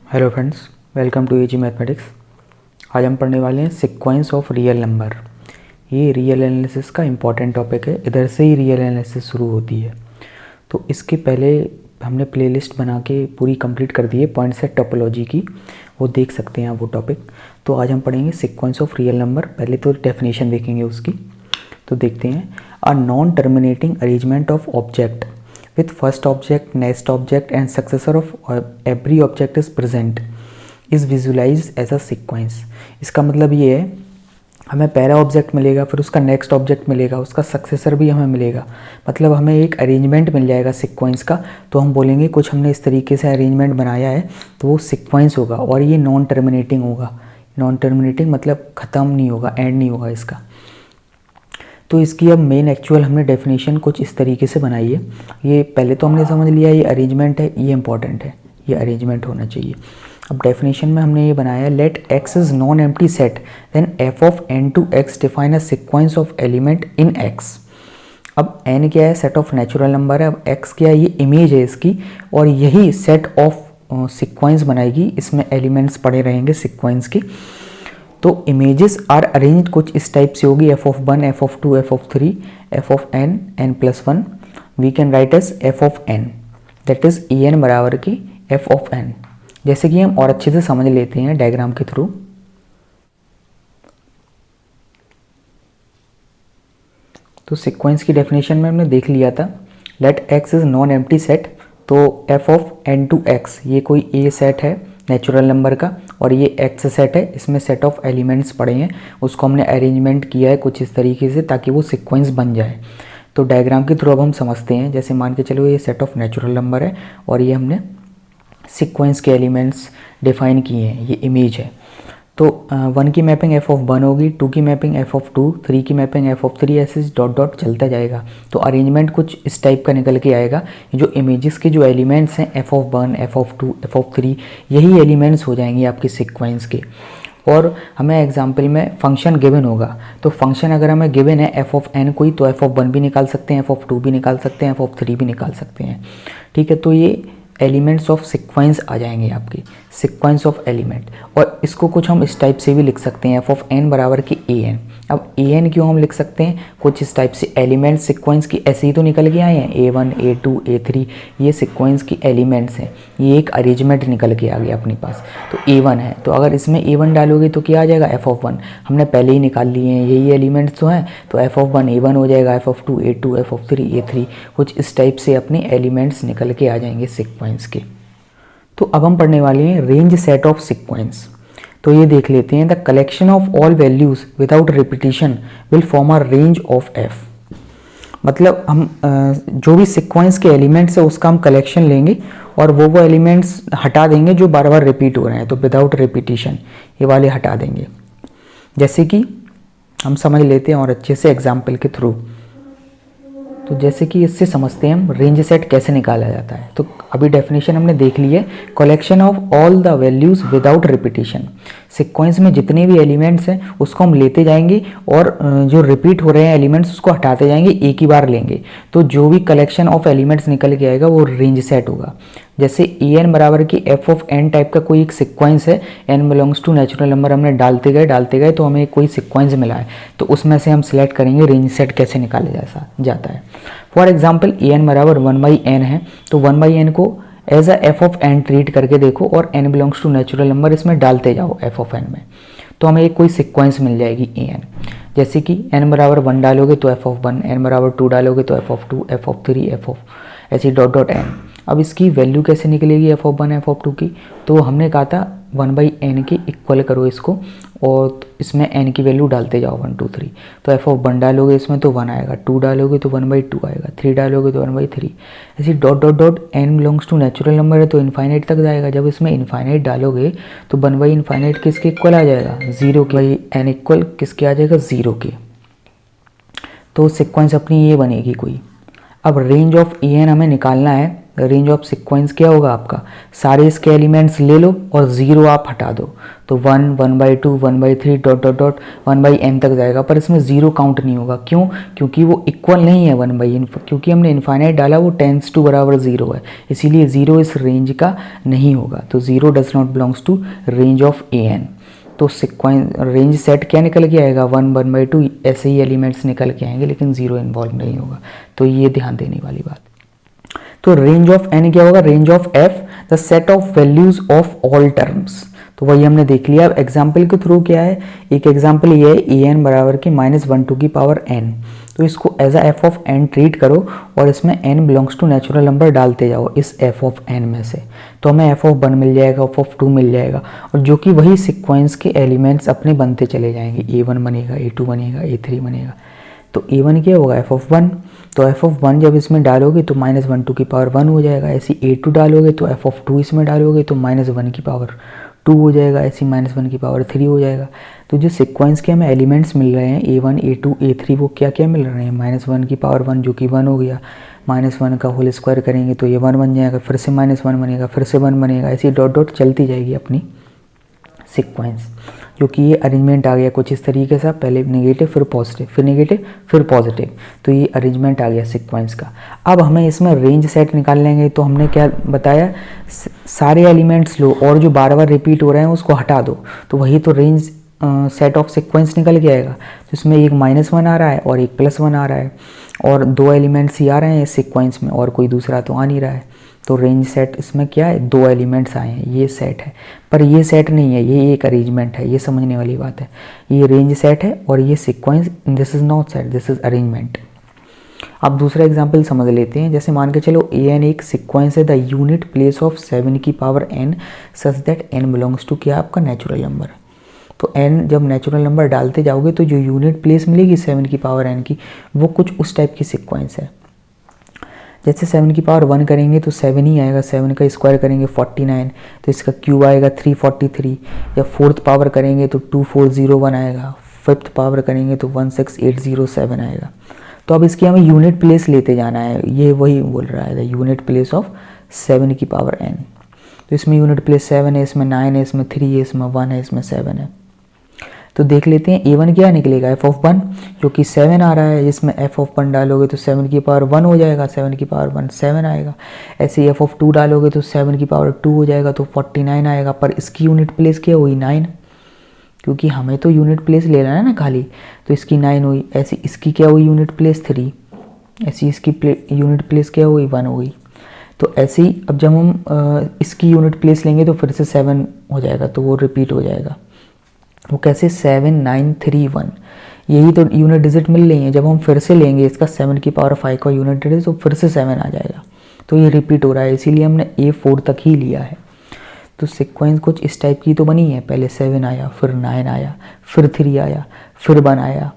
Hello friends, welcome to AG mathematics. आज हम पढ़ने वाले हैं सीक्वेंस ऑफ रियल नंबर। ये रियल एनालिसिस का इम्पॉर्टेंट टॉपिक है, इधर से ही रियल एनालिसिस शुरू होती है। तो इसके पहले हमने प्लेलिस्ट बना के पूरी कंप्लीट कर दी है पॉइंट सेट टोपोलॉजी की, वो देख सकते हैं आप वो टॉपिक। तो आज हम पढ़ेंगे सीक्वेंस ऑफ रियल नंबर। पहले तो डेफिनेशन देखेंगे उसकी। तो देखते हैं, a non terminating arrangement of object with first object, next object and successor of every object is present is visualized as a sequence। इसका मतलब ये है, हमें पहला ऑब्जेक्ट मिलेगा, फिर उसका नेक्स्ट ऑब्जेक्ट मिलेगा, उसका सक्सेसर भी हमें मिलेगा, मतलब हमें एक अरेंजमेंट मिल जाएगा सीक्वेंस का। तो हम बोलेंगे कुछ हमने इस तरीके से अरेंजमेंट बनाया है, तो वो सीक्वेंस होगा और ये नॉन टर्मिनेटिंग होगा। नॉन टर्मिनेटिंग मतलब ख़त्म नहीं होगा, एंड नहीं होगा इसका। तो इसकी अब मेन एक्चुअल हमने डेफिनेशन कुछ इस तरीके से बनाई है। ये पहले तो हमने समझ लिया ये अरेंजमेंट है, ये इंपॉर्टेंट है, ये अरेंजमेंट होना चाहिए। अब डेफिनेशन में हमने ये बनाया है, let x is non empty set then f of n to x define a sequence of element in x. अब एन क्या है? सेट ऑफ नेचुरल नंबर है। अब एक्स क्या है? ये इमेज है इसकी, और यही सेट ऑफ सीक्वेंस बनाएगी, इसमें एलिमेंट्स पड़े रहेंगे सीक्वेंस की। तो इमेजेस आर अरेंज्ड कुछ इस टाइप से होगी, f of 1, f of 2, f of 3, f of n, n plus 1। We can write as f of n, that is e n बराबर की एफ ऑफ एन। जैसे कि हम और अच्छे से समझ लेते हैं डायग्राम के थ्रू। तो सीक्वेंस की डेफिनेशन में हमने देख लिया था, let x is non empty set, तो f of n to x ये कोई ए सेट है नेचुरल नंबर का, और ये एक्स सेट है, इसमें सेट ऑफ एलिमेंट्स पड़े हैं, उसको हमने अरेंजमेंट किया है कुछ इस तरीके से ताकि वो सीक्वेंस बन जाए। तो डायग्राम के थ्रू अब हम समझते हैं। जैसे मान के चलो ये सेट ऑफ नेचुरल नंबर है और ये हमने सीक्वेंस के एलिमेंट्स डिफाइन किए हैं, ये इमेज है। तो 1 की मैपिंग एफ ऑफ 1 होगी, 2 की मैपिंग एफ ऑफ 2, 3 की मैपिंग एफ ऑफ 3, ऐसे डॉट डॉट चलता जाएगा। तो अरेंजमेंट कुछ इस टाइप का निकल के आएगा। जो इमेजेस के जो एलिमेंट्स हैं F of 1, f of 2, f of 3, यही एलिमेंट्स हो जाएंगे आपकी सीक्वेंस के। और हमें एग्जाम्पल में फंक्शन गिवन होगा, तो फंक्शन अगर हमें गिवन है एफ ऑफ एन कोई, तो एफ ऑफ 1 भी निकाल सकते हैं, एफ ऑफ 2 भी निकाल सकते हैं, एफ ऑफ 3 भी निकाल सकते हैं। ठीक है, तो ये एलिमेंट्स ऑफ सीक्वेंस आ जाएंगे आपकी, सीक्वेंस ऑफ एलिमेंट। और इसको कुछ हम इस टाइप से भी लिख सकते हैं, एफ ऑफ एन बराबर की ए एन। अब ए एन क्यों हम लिख सकते हैं? कुछ इस टाइप से एलिमेंट्स सीक्वेंस की ऐसे ही तो निकल के आए हैं, A1, A2, A3, ये सीक्वेंस की एलिमेंट्स हैं, ये एक अरेंजमेंट निकल के आ गया अपने पास। तो A1 है, तो अगर इसमें A1 डालोगे तो क्या आ जाएगा? एफ ऑफ 1 हमने पहले ही निकाल लिए हैं, यही एलिमेंट्स तो हैं, तो एफ ऑफ 1 A1 हो जाएगा, F of 2 A2, F of 3 A3, कुछ इस टाइप से अपने एलिमेंट्स निकल के आ जाएंगे सीक्वेंस के। तो अब हम पढ़ने वाले हैं रेंज सेट ऑफ सीक्वेंस। तो ये देख लेते हैं, the collection of all values without repetition will form a range of F. मतलब हम जो भी सीक्वेंस के एलिमेंट्स है उसका हम कलेक्शन लेंगे और वो एलिमेंट्स हटा देंगे जो बार बार रिपीट हो रहे हैं, तो विदाउट रिपीटिशन ये वाले हटा देंगे। जैसे कि हम समझ लेते हैं और अच्छे से एग्जाम्पल के थ्रू। तो जैसे कि इससे समझते हैं हम रेंज सेट कैसे निकाला जाता है। तो अभी डेफिनेशन हमने देख ली है, collection of all the values without repetition. Sequence में जितने भी एलिमेंट्स हैं उसको हम लेते जाएंगे और जो रिपीट हो रहे हैं एलिमेंट्स उसको हटाते जाएंगे, एक ही बार लेंगे। तो जो भी कलेक्शन ऑफ एलिमेंट्स निकल के आएगा वो रेंज सेट होगा। जैसे ए एन बराबर की एफ ऑफ एन टाइप का कोई एक सीक्वेंस है, n belongs to natural number, हमने डालते गए तो हमें कोई सीक्वेंस मिला है, तो उसमें से हम सिलेक्ट करेंगे रेंज सेट कैसे निकाला जाता है। फॉर एग्जाम्पल ए एन बराबर 1/n है, तो 1/n को as a f of n treat करके देखो और n belongs to natural number इसमें डालते जाओ एफ ऑफ एन में, तो हमें एक कोई सीक्वेंस मिल जाएगी ए एन। जैसे कि n बराबर 1 डालोगे तो एफ ऑफ 1, n बराबर 2 डालोगे तो f of 2, f of 3, f of ऐसी डॉट डॉट n। अब इसकी वैल्यू कैसे निकलेगी एफ ऑफ 1, एफ ऑफ 2 की? तो हमने कहा था 1/n के इक्वल करो इसको और इसमें n की वैल्यू डालते जाओ 1, 2, 3। तो एफ ऑफ 1 डालोगे इसमें तो 1 आएगा, 2 डालोगे तो 1/2 आएगा, 3 डालोगे तो 1/3, ऐसी dot dot dot. n belongs to natural number है तो इन्फाइनाइट तक जाएगा। जब इसमें इन्फाइनाइट डालोगे तो 1/इन्फाइनाइट किसके इक्वल आ जाएगा? 0 के। n इक्वल किसके आ जाएगा? 0 के। तो सीक्वेंस अपनी ये बनेगी कोई। अब रेंज ऑफ ए एन हमें निकालना है, रेंज ऑफ सीक्वेंस क्या होगा आपका, सारे इसके एलिमेंट्स ले लो और 0 आप हटा दो, तो 1, 1/2, 1/3 डॉट डॉट डॉट 1/n तक जाएगा, पर इसमें 0 काउंट नहीं होगा। क्यों? क्योंकि वो इक्वल नहीं है 1/n, क्योंकि हमने इन्फाइनाइट डाला, वो टेंस टू बराबर 0 है, इसीलिए 0 इस रेंज का नहीं होगा। तो 0 does not belongs to range of an। तो सीक्वेंस रेंज सेट क्या निकल के आएगा, 1, 1/2 ऐसे ही एलिमेंट्स निकल के आएंगे, लेकिन 0 इन्वॉल्व नहीं होगा। तो ये ध्यान देने वाली बात। तो रेंज ऑफ n क्या होगा, range of f the set of values of all terms. तो वही हमने देख लिया। अब एग्जाम्पल के थ्रू क्या है, एक एग्जाम्पल ये है an बराबर की -1/n। तो इसको as a f of n treat करो और इसमें n belongs to natural number डालते जाओ इस f ऑफ n में से, तो हमें f ऑफ 1 मिल जाएगा, f ऑफ 2 मिल जाएगा, और जो कि वही सीक्वेंस के एलिमेंट्स अपने बनते चले जाएंगे। a1 बनेगा, a2 बनेगा, a3 बनेगा। तो a1 क्या होगा, f ऑफ 1। तो f ऑफ 1 जब इसमें डालोगे तो -1/1 हो जाएगा। ऐसे a2 डालोगे तो f ऑफ 2 इसमें डालोगे तो -1/2 हो जाएगा, ऐसे -1/3 हो जाएगा। तो जो सीक्वेंस के हमें एलिमेंट्स मिल रहे हैं a1, a2, a3, वो क्या क्या मिल रहे हैं, -1/1 जो कि 1 हो गया, -1 का होल स्क्वायर करेंगे तो ये 1 बन जाएगा, फिर से -1 बनेगा, फिर से 1 बनेगा, ऐसी डॉट डॉट चलती जाएगी अपनी सीक्वेंस। जो कि ये अरेंजमेंट आ गया कुछ इस तरीके से, पहले नेगेटिव फिर पॉजिटिव, फिर नेगेटिव फिर पॉजिटिव, तो ये अरेंजमेंट आ गया सीक्वेंस का। अब हमें इसमें रेंज सेट निकाल लेंगे, तो हमने क्या बताया, सारे एलिमेंट्स लो और जो बार बार रिपीट हो रहे हैं उसको हटा दो, तो वही तो रेंज सेट ऑफ सीक्वेंस निकल के आएगा। तो इसमें एक -1 आ रहा है और एक +1 आ रहा है, और 2 एलिमेंट्स ही आ रहे हैं इस सीक्वेंस में, और कोई दूसरा तो आ नहीं रहा है। तो रेंज सेट इसमें क्या है, 2 एलिमेंट्स आए हैं, ये सेट है। पर ये सेट नहीं है, ये एक अरेंजमेंट है, ये समझने वाली बात है। ये रेंज सेट है और ये sequence, this is not set, this is arrangement. अब दूसरा एग्जांपल समझ लेते हैं। जैसे मान के चलो an एक सीक्वेंस है, द यूनिट प्लेस ऑफ 7 की power n such that n belongs to क्या, आपका नेचुरल नंबर। तो n जब नेचुरल नंबर डालते जाओगे तो जो यूनिट प्लेस मिलेगी 7 की पावर n की, वो कुछ उस टाइप की सीक्वेंस है। जैसे 7 की पावर 1 करेंगे तो 7 ही आएगा, 7 का स्क्वायर करेंगे 49, तो इसका क्यूब आएगा 343। जब 4th पावर करेंगे तो 2401 आएगा, 5th पावर करेंगे तो 16807 आएगा। तो अब इसकी हमें यूनिट प्लेस लेते जाना है, ये वही बोल रहा है, द यूनिट प्लेस ऑफ 7 की पावर n। तो इसमें यूनिट प्लेस 7 है, इसमें 9 है, इसमें 3 है, इसमें 1 है, इसमें 7 है। तो देख लेते हैं a1 क्या निकलेगा, f ऑफ 1 जो कि 7 आ रहा है, जिसमें f ऑफ 1 डालोगे तो 7 की पावर 1 हो जाएगा, 7 की पावर 1 7 आएगा। ऐसे ही f ऑफ 2 डालोगे तो 7 की पावर 2 हो जाएगा, तो 49 आएगा। पर इसकी यूनिट प्लेस क्या हुई, 9, क्योंकि हमें तो यूनिट प्लेस लेना है ना खाली, तो इसकी 9 हुई। ऐसी इसकी क्या हुई, यूनिट प्लेस 3, ऐसी इसकी यूनिट प्लेस क्या हुई, 1 हुई। तो ऐसे ही अब जब हम इसकी यूनिट प्लेस लेंगे तो फिर से 7 हो जाएगा, तो वो रिपीट हो जाएगा। वो कैसे, 7931, यही तो यूनिट डिजिट मिल रही है। जब हम फिर से लेंगे इसका 7 की पावर 5 का यूनिट डिजिट, तो फिर से 7 आ जाएगा। तो ये रिपीट हो रहा है, इसीलिए हमने A4 तक ही लिया है। तो सीक्वेंस कुछ इस टाइप की तो बनी है, पहले 7 आया, फिर 9 आया, फिर 3 आया, फिर 1 आया,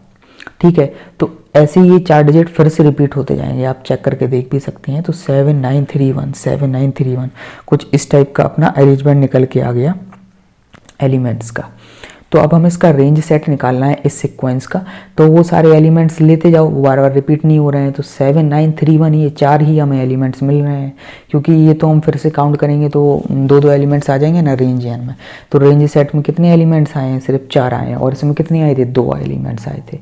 ठीक है। तो ऐसे ही ये 4 डिजिट फिर से रिपीट होते जाएंगे, आप चेक करके देख भी सकते हैं। तो 7931 7931 कुछ इस टाइप का अपना अरेंजमेंट निकल के आ गया एलिमेंट्स का। तो अब हमें इसका रेंज सेट निकालना है इस सीक्वेंस का, तो वो सारे एलिमेंट्स लेते जाओ, वो बार बार रिपीट नहीं हो रहे हैं। तो 7931 ये 4 ही हमें एलिमेंट्स मिल रहे हैं, क्योंकि ये तो हम फिर से काउंट करेंगे तो 2-2 एलिमेंट्स आ जाएंगे ना रेंज एन में। तो रेंज सेट में कितने एलिमेंट्स आए हैं, सिर्फ 4 आए हैं, और इसमें कितने आए थे, 2 एलिमेंट्स आए थे।